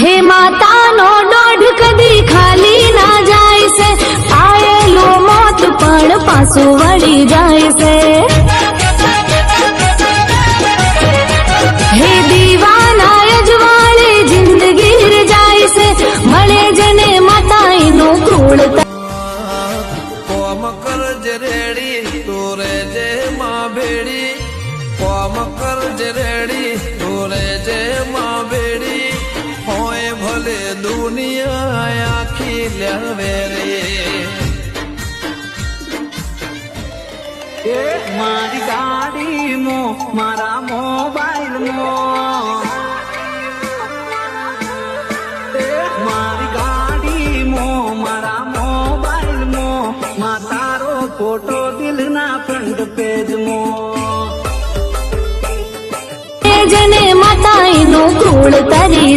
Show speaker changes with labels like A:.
A: હે માતાનો દોઢ કદી ખાલી ના જાય છે, આયેલું મોત પણ પાછું વળી જાય છે। હે દીવાના અજવાળે જિંદગી રજાય છે, મળે જને માતા એનું ક્રૂરતા।
B: કોમ કરજ રેડી તોરે જે માં ભેડી, કોમ કરજ રેડી તોરે જે માં ભેડી, હોય ભલે દુનિયા આખી લેવે રે।
C: મારી ગાડી મો મારા મોબાઈલ મો, મારી ગાડી મો મારા મોબાઈલ મો, માં તારો ફોટો દિલના ફ્રન્ટ પેજ મો।
A: જને માતા એનું ક્રૂર તરી